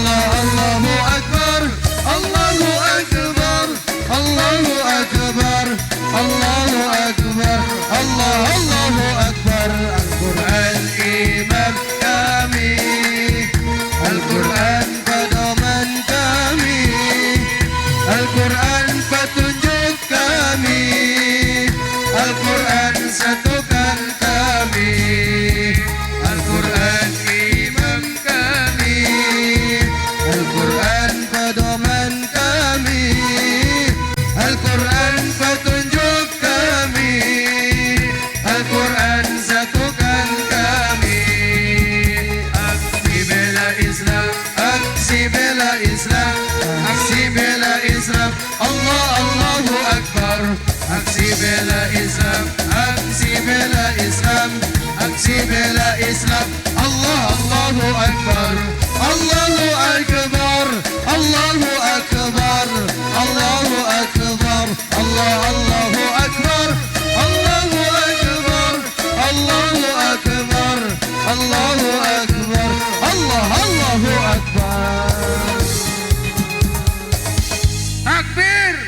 Allahu Akbar, Allahu Akbar, Allahu Akbar, Allahu Akbar, Allahu Akbar. Al-Quran imam kami, Al-Quran pedoman kami, Al-Quran petunjuk kami, Al-Quran satukan kami, Al-Quran imam kami, Al-Quran pedoman kami, Al-Quran petunjuk kami, Al-Quran satukan kami. Aksi bela Islam, aksi bela Islam, aksi bela Islam, Allahu Akbar. Aksi bela Islam, aksi bela Islam, aksi bela Islam, Allahu Akbar, Allahu Akbar, Allahu Akbar, Allahu Akbar, Allahu Akbar, Allahu Akbar, Allahu Akbar, Allahu Akbar, Allahu Akbar. Takbir.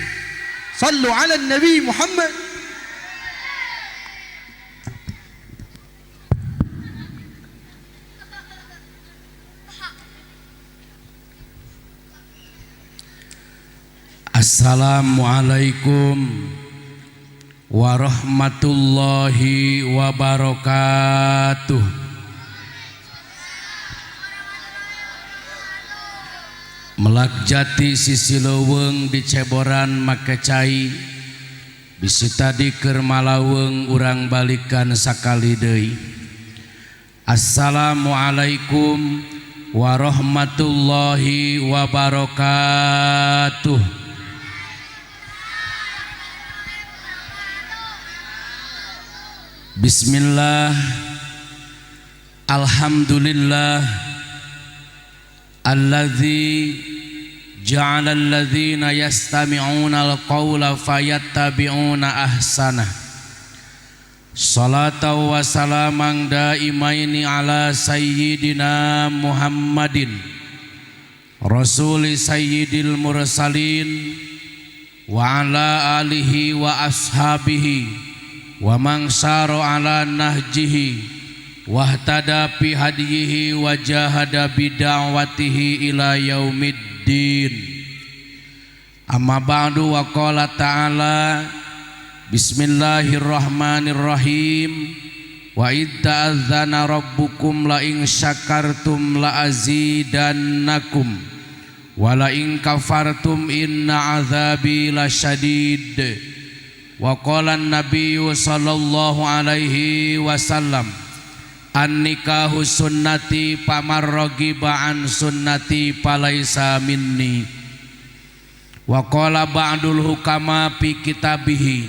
Sallu ala Nabi Muhammad. Assalamualaikum warahmatullahi wabarakatuh. Melak jati sisi leuweung di Ceboran make cai, bisi tadi keur malaweng urang balikan sakali deui. Assalamualaikum warahmatullahi wabarakatuh. Bismillah, alhamdulillah, alladzi ja'ala alladzina yastami'una al-qawla fayattabi'una ahsanah. Salatu wa salaman daimaini ala sayyidina Muhammadin rasuli sayyidil mursalin wa ala alihi wa ashabihi wa man sara ala nahjihi wahtada fi hadiyihi wa jahada bid'awatihi ila yaumiddin. Amma ba'du, wa qala ta'ala bismillahirrahmanirrahim wa id ta'adzana rabbukum la in syakartum la azidannakum wa la in kafartum inna azabi lasyadid. Wa qala an-nabiyyu sallallahu alaihi wasallam an-nikahu sunnati pamarragiba an sunnati falaisa minni. Wa qala ba'dul hukama fi kitabihi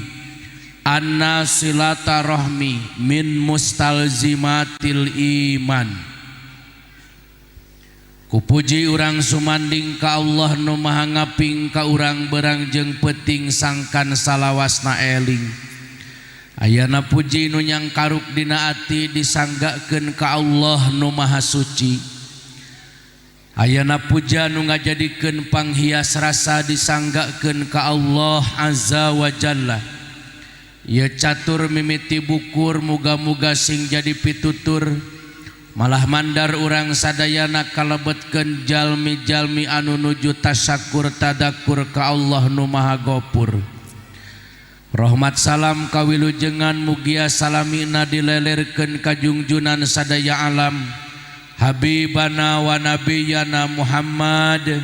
anna silata rahmi min mustalzimatil iman. Kupuji urang sumanding ka Allah nu maha ngaping ka urang berang jeung peuting sangkan salawasna eling. Ayana puji nu nyang karuk dina ati disanggakeun ka Allah nu maha suci. Ayana puja nu ngajadikeun panghias rasa disanggakeun ka Allah azza wa jalla. Ieu catur mimiti bukur muga-muga sing jadi pitutur malah mandar urang sadayana kalebetkeun jalmi-jalmi anu nuju tasyakur tadakur ka Allah nu maha gopur. Rahmat salam kawilujengan mugia salamina dilelirkeun ka junjunan sadaya alam habibana wa nabiyana Muhammad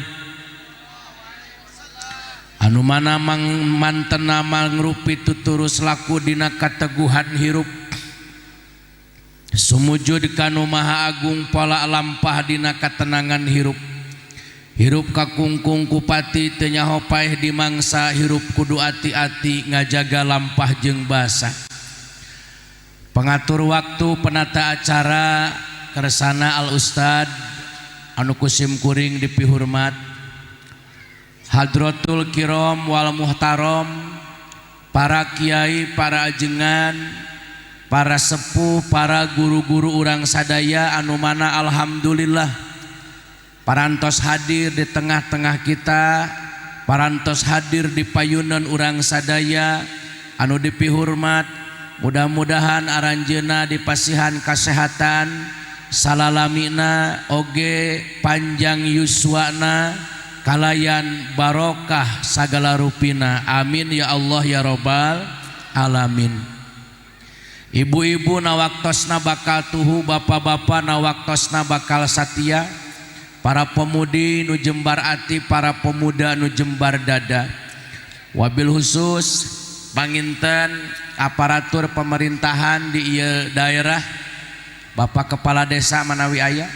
anu mana mantena mangrupi tuturus laku dina kateguhan hirup sumujud kanu maha agung pola lampah dina katenangan hirup. Hirup kakungkung kupati teu nyaho paeh di mangsa, hirup kudu ati-ati ngajaga lampah jeung basah. Pengatur waktu penata acara kersana al ustad anu kusim kuring dipihormat, hadratul kiram wal muhtaram, para kiai, para ajengan, para sepuh, para guru-guru urang sadaya anu mana alhamdulillah parantos hadir di tengah-tengah kita, parantos hadir di payunan urang sadaya anu dipihormat. Mudah-mudahan aranjeunna dipasihan kesehatan salalamina oge panjang yuswana kalayan barokah sagala rupina. Amin ya Allah ya Rabbal alamin. Ibu-ibu na waktosna bakal tuhu, bapak-bapak na waktosna bakal satia, para pemudi nu jembar ati, para pemuda nu jembar dada. Wabil khusus panginten aparatur pemerintahan di ieu daerah, Bapak Kepala Desa manawi aya,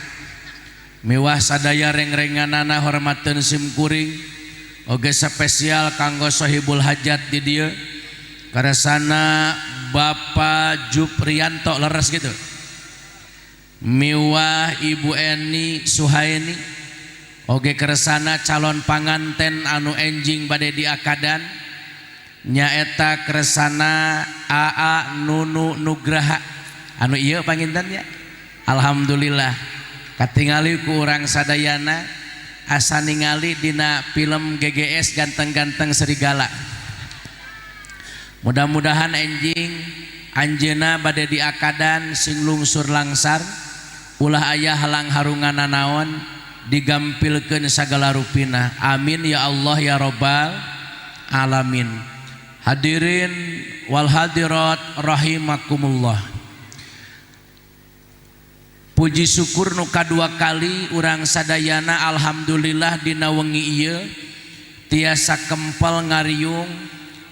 mewah sadaya reng-renganana hormateun simkuring, oge spesial kanggo Sohibul Hajat di dieu, karesana Bapak Juprianto leres gitu, mewah Ibu Eni Suhaini, oge keresana calon panganten anu enjing bade diakadan, nyaeta keresana AA Nunu Nugraha anu ieu pangintennya. Alhamdulillah katingali ku urang sadayana asa ningali dina film GGS ganteng-ganteng serigala. Mudah-mudahan enjing anjeuna bade diakadan sing lungsur langsar, ulah aya halang harungan naon digampilkeun sagala rupina. Amin ya Allah ya Rabbal alamin. Hadirin wal hadirat rahimakumullah. Puji syukur nu kadua kali urang sadayana alhamdulillah dina wengi ieu tiasa kempel ngariung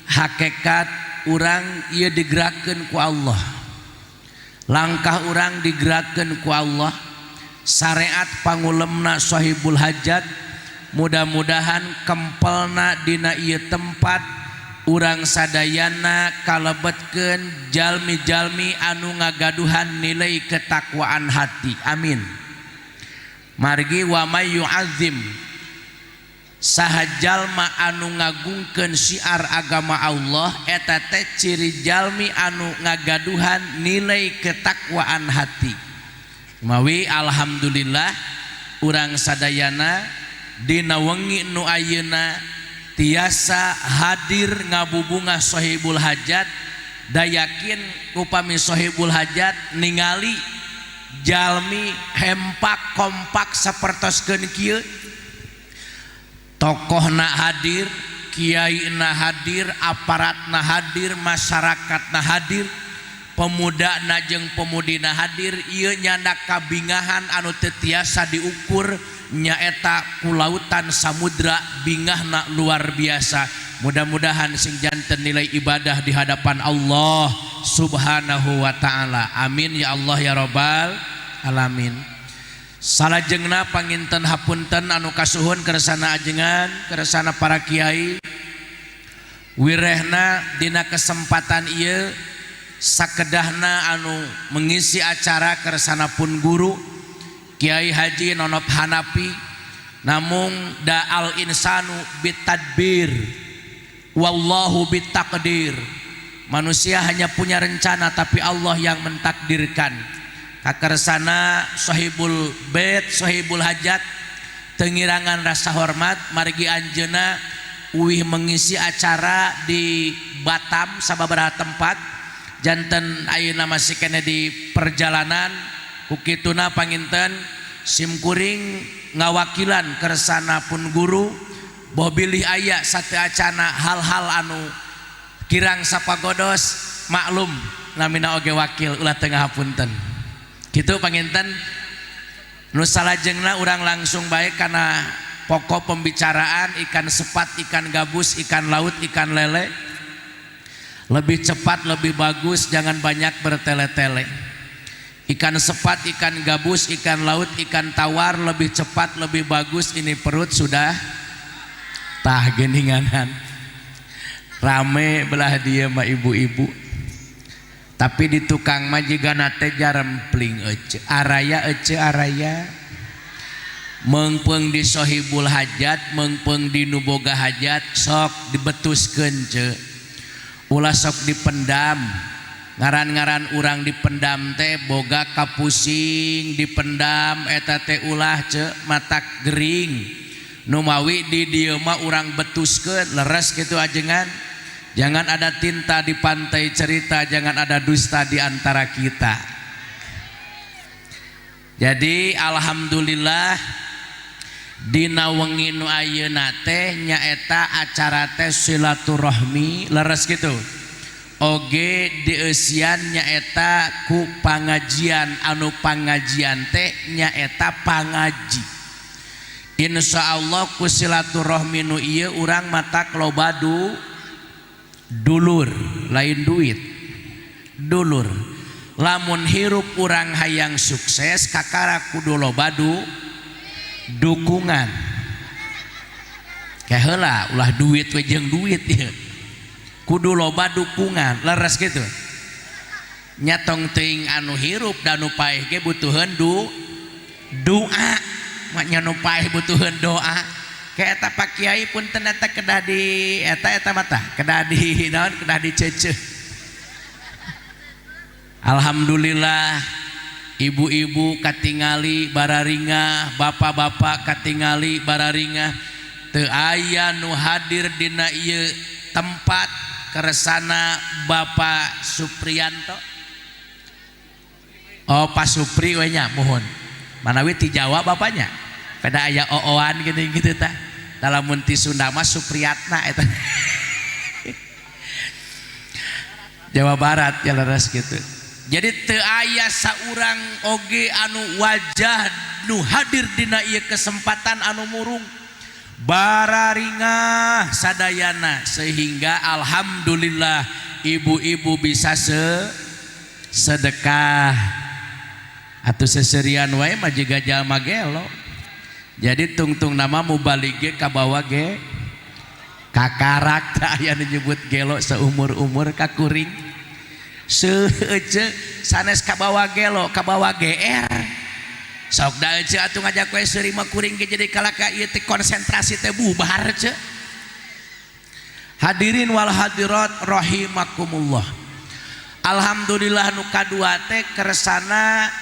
hakikat urang ieu digerakkeun ku Allah. Langkah urang digerakkeun ku Allah. Syariat pangulemna Sohibul Hajat mudah-mudahan kempelna dina ieu tempat urang sadayana kalebetkeun jalmi-jalmi anu ngagaduhan nilai ketakwaan hati. Amin. Margi wa may yu'azzim saha jalma anu ngagungkeun syiar agama Allah eta teh ciri jalmi anu ngagaduhan nilai ketakwaan hati. Mawi alhamdulillah urang sadayana dina wengi nu ayeuna tiasa hadir ngabubungah Sohibul Hajat, dayakin upami Sohibul Hajat ningali jalmi hempak kompak sapertoskeun kieu, tokohna hadir, kiaina hadir, aparatna hadir, masyarakatna hadir, pemudana jeung pemudina hadir. Ieu nyanda kabingahan anu teu tiasa diukur, nyaeta kulautan samudra bingahna luar biasa. Mudah-mudahan sing janten nilai ibadah di hadapan Allah Subhanahu wa taala. Amin ya Allah ya Rabbal alamin. Salajengna panginten hapunten anu kasuhun keresana ajengan, keresana para kiai. Wirehna dina kesempatan ieu sakedahna anu mengisi acara keresana pun guru Kiai Haji Nonop Hanapi, namung da al insanu bitadbir wallahu bitakdir. Manusia hanya punya rencana tapi Allah yang mentakdirkan. Kakersana Sohibul Bait, Sohibul Hajat, tengirangan rasa hormat margi anjeuna uwih mengisi acara di Batam sababaraha tempat. Janten ayeuna masih kene di perjalanan. Kukituna panginten simkuring ngawakilan kersana pun guru boh bilih aya sate acana hal-hal anu kirang sapagodos maklum lamina oge wakil ulah tengah hapunten kitu panginten. Nu salajengna urang langsung bae kana pokok pembicaraan ikan sepat, ikan gabus, ikan laut, ikan lele. Lebih cepat lebih bagus, jangan banyak bertele-tele. Ikan sepat, ikan gabus, ikan laut, ikan tawar lebih cepat lebih bagus. Ini perut sudah tah geninganan rame belah dia mah ibu-ibu. Tapi di tukang mah jigana teh jarempling ece araya mengpeung di Sohibul Hajat, mengpeung di nuboga hajat sok dibetuskeun ce ulah sok dipendam. ngaran-ngaran urang dipendam teh boga kapusing dipendam eta teh ulah cek matak gering nu mawi di dieu mah urang betuskeun leres kitu ajengan. Jangan ada tinta di pantai cerita, jangan ada dusta di antara kita. Jadi alhamdulillah dina wengi nu ayeuna teh nyaeta acara teh silaturahmi leres gitu. Oge dieusian nyaeta ku pangajian anu pangajian teh nyaeta pangaji. Insyaallah ku silaturahmi nu ieu urang matak loba dulur lain duit dulur. Lamun hirup urang hayang sukses kakara kudu loba dukungan. Kayak heula ulah duit we jeung duit ieu. Kudu loba dukungan leres gitu. Nyatong teuing anu hirup dan nu paeh ge butuheun doa. Maknya nu paeh butuheun doa. Kayak eta Pak Kiai pun ternyata kedah di eta mata kedah di naon kedah diceuceuh. Alhamdulillah ibu-ibu katingali bararinga, bapak-bapak katingali bararinga. Teu aya nu hadir dina ieu tempat keresana Bapak Supriyanto. Oh Pak Supri we nya mohon. Manawi ti Jawa bapaknya. Pada aya ooan gitu tah. Dalam munti Sunda mah Supriyatna eta. Jawa Barat ya leres gitu. Jadi teu aya saurang oge anu wajah nu hadir dina ieu kesempatan anu murung bararingah sadayana sehingga alhamdulillah ibu-ibu bisa sedekah atuh seserian wae mah jiga jalma gelo. Jadi tungtung nama mubalik ge kabawa ge kakarak tah aya nu nyebut gelo seumur-umur kakuring seuceuk sanes kabawa gelo kabawa GR sok da ece atuh ngajak we seuri mah kuring ge jadi kalaka ieu teh konsentrasi teh bubar ce. Hadirin wal hadirat rahimakumullah. Alhamdulillah nu kadua teh keresana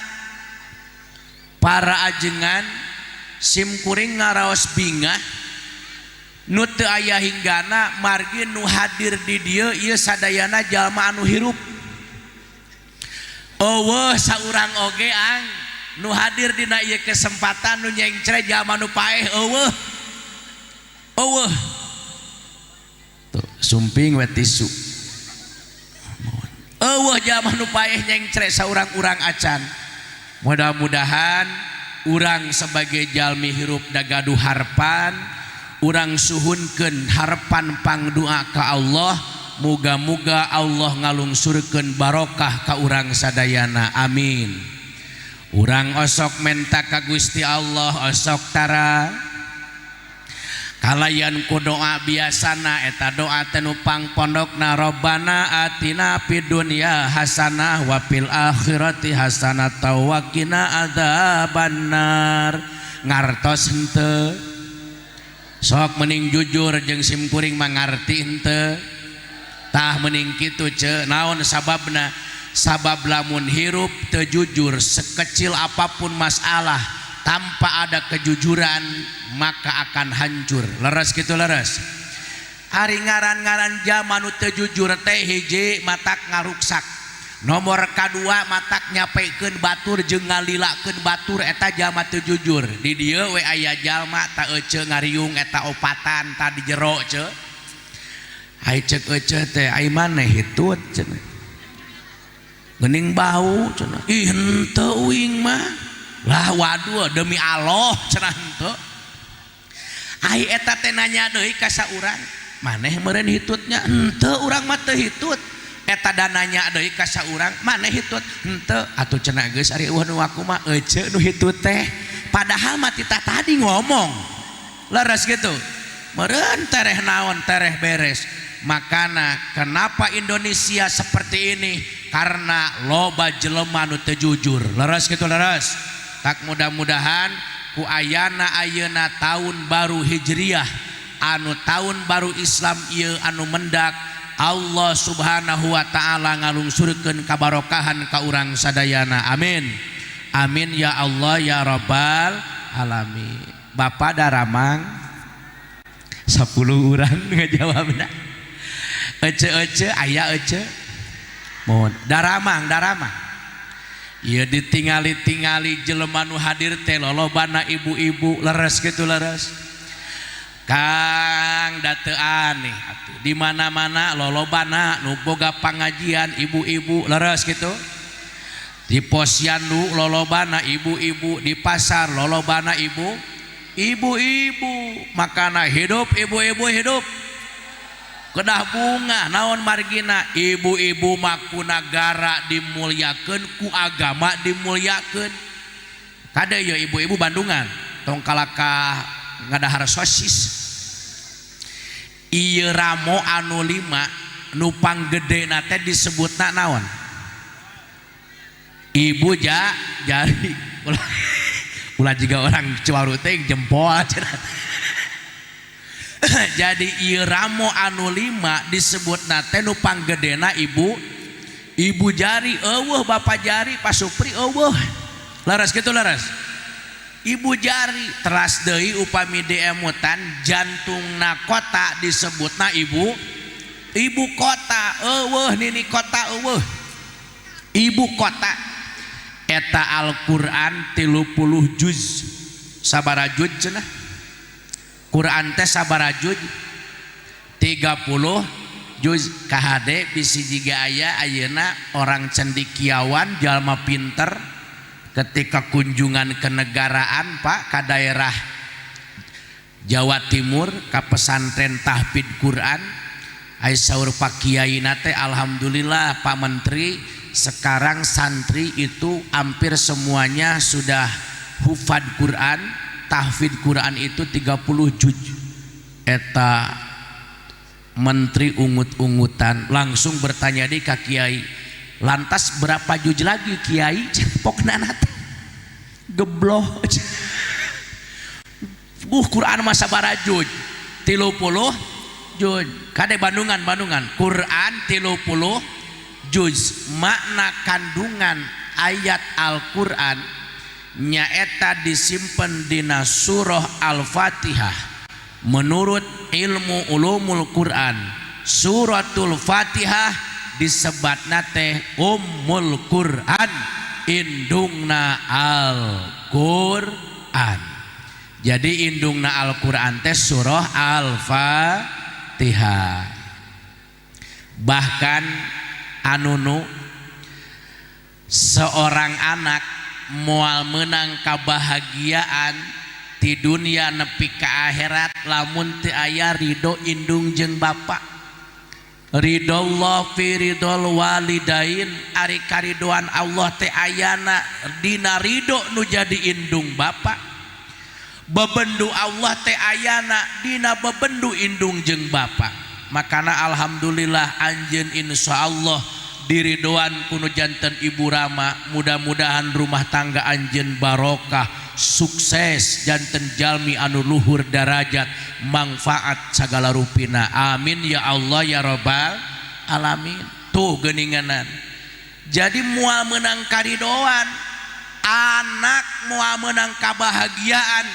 para ajengan sim kuring ngaraos bingah nu teu aya hinggana margi nu hadir di dieu ieu sadayana jalma anu hirup. Eueuh saurang oge ang nu hadir dina ieu kesempatan nu nyengcre jalma nu paeh eueuh. Eueuh. Tuh sumping we tisu. Eueuh jalma nu paeh nyengcre saurang urang acan. Mudah-mudahan urang sebagai jalmi hirup da gaduh harapan urang suhunkeun harapan pangdoa ka Allah muga-muga Allah ngalungsurkeun barokah ka urang sadayana amin. Urang osok menta ka Gusti Allah osok tara kalayan ku doa biasana eta doa teh nu pangpondokna Rabbana atina fid dunya hasanah wa fil akhirati hasanah wa qina adzabannar. Ngartos henteu sok mending jujur jeung sim kuring mangarti henteu tah mending kitu ce. Naon sababna? Sabab lamun hirup teu jujur sekecil apapun masalah tanpa ada kejujuran maka akan hancur. Leres gitu leres. Ari ngaran-ngaran jaman nu teu jujur teh hiji matak ngaruksak. Nomor kadua matak nyapekeun batur jeung ngalilakeun batur eta jalma teu jujur. Di dieu we aya jalma ta ece ngariung eta opatan ta di jero ce. Ai ceuk ece teh ai maneh hitut cenah. Geuning bau cenah. Ih henteu uing mah. Lah waduh demi Allah cenah henteu. Ai eta teh nanya deui ka saurang, maneh meureun hitutnya? Henteu urang mah teu hitut. Eta da nanya deui ka saurang, maneh hitut? Henteu. Atuh cenah geus ari eueuh nu aku mah ece nu hitut teh. Padahal mah tita tadi ngomong. Leres gitu. Meureun tereh naon tereh beres. Makana kenapa Indonesia seperti ini? Karena loba jelema nu teu jujur. Leres gitu leres. Tak mudah-mudahan ku ayana ayeuna tahun baru Hijriah anu tahun baru Islam ieu anu mendak Allah subhanahu wa ta'ala ngalungsurkeun kabarokahan ka urang sadayana. Amin. Amin ya Allah ya rabbal alamin. Bapak daramang 10 urang ngajawabna. Ece aya ece. Mohon daramang. Ieu ditingali-tingali jelema nu hadir teh lolobana ibu-ibu leres kitu leres. Kang dateuan nih atuh di mana-mana lolobana nu boga pangajian ibu-ibu leres gitu. Di posyandu lolobana ibu-ibu, di pasar lolobana ibu-ibu. Makana hidup ibu-ibu hidup. Kedah bunga naon margina ibu-ibu maku nagara dimuliakeun ku agama dimuliakeun. Kada ya ibu-ibu Bandungan tong kalakah ngadahar sosis. Ieu ramo anu 5 nu panggedena teh disebutna naon? Ibu jari. Ulah juga orang Ciwaru teh jempol cenah. Jadi ieu ramo anu 5 disebutna teh nu panggedena ibu jari. Eueuh bapak jari Pasupri eueuh. Laras kitu laras. Ibu jari teras deui upami diemutan jantungna kota disebutna ibu kota. Eueuh nini kota eueuh. Ibu kota eta Al-Qur'an 30 juz. Sabaraha juz cenah? Quran teh sabaraha juz? 30 juz. KHD bisi jiga aya ayeuna orang cendikiawan jalma pinter ketika kunjungan kenegaraan Pak ke daerah Jawa Timur ke pesantren tahfidz Quran aya saur Pak Kiai nate alhamdulillah Pak Menteri sekarang santri itu hampir semuanya sudah hufad Quran. Tahfidz Quran itu 30 juz. Eta Menteri ungut-ungutan langsung bertanya di ka Kiai, lantas berapa juz lagi Kiai? Pokna nate gebloh. Quran masa sabaraha juz? 30 juz. Kade Bandungan Quran 30 juz. Makna kandungan ayat Al-Qur'an nyaeta disimpen dina surah Al-Fatihah. Menurut ilmu ulumul Quran, suratul Fatihah disebatna teh Ummul Quran, indungna Al-Qur'an. Jadi indungna Al-Qur'an teh surah Al-Fatihah. Bahkan anunu seorang anak moal menang kebahagiaan di dunia nepi ke akhirat lamun teu aya ridho indung jeung bapa. Ridollah fi ridol walidain, ari karidoan Allah teh ayana dina ridho nu jadi indung bapa. Bebendu Allah teh ayana dina bebendu indung jeung bapa. Makana alhamdulillah anjeun insyaallah diridoan kuno janten Ibu Rama. Mudah-mudahan rumah tangga anjeun barokah, sukses, janten jalmi anu luhur darajat, manfaat segala rupina. Amin ya Allah ya rabbal alamin. Tuh geuninganan. Jadi moal menang karidoan, anak moal menang kebahagiaan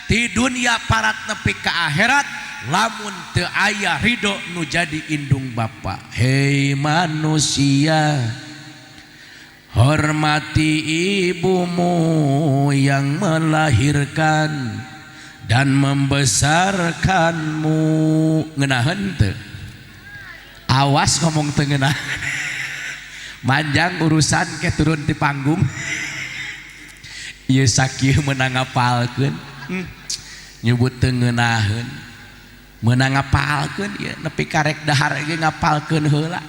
di dunia parat nepi ke akhirat lamun teu aya ridho nu jadi indung bapa. Hei manusia, hormati ibumu yang melahirkan dan membesarkanmu. Ngeunaheun teu? Awas ngomong teu ngeunah. Manjang urusan ke turun di panggung. Ieu sakieu meunang ngapalkeun. Nyebut teu ngeunaheun. Meunang ngapalkeun ieu nepi karek dahar ge ngapalkeun heula.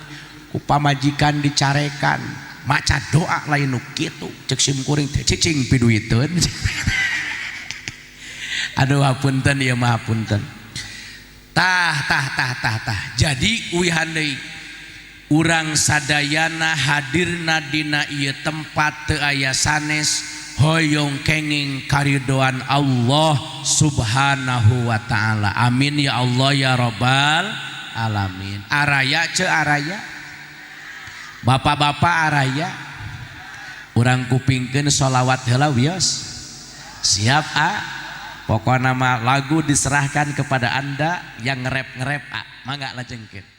Ku pamajikan dicarekan. Maca doa lain nu kitu cek simkuring teh cicing piduiteun. Aduh hapunten ieu mah hapunten. Tah. Jadi uwihan deui urang sadayana hadirna dina ieu tempat teu aya sanes hoyong kenging karidoan Allah subhanahu wa ta'ala. Amin ya Allah ya rabbal alamin. Araya ce araya. Bapak-bapak araya. Urang kupingkeun sholawat heula wios. Siap Pokoknya nama lagu diserahkan kepada Anda yang ngerep-ngerep Mangga lajengkeun.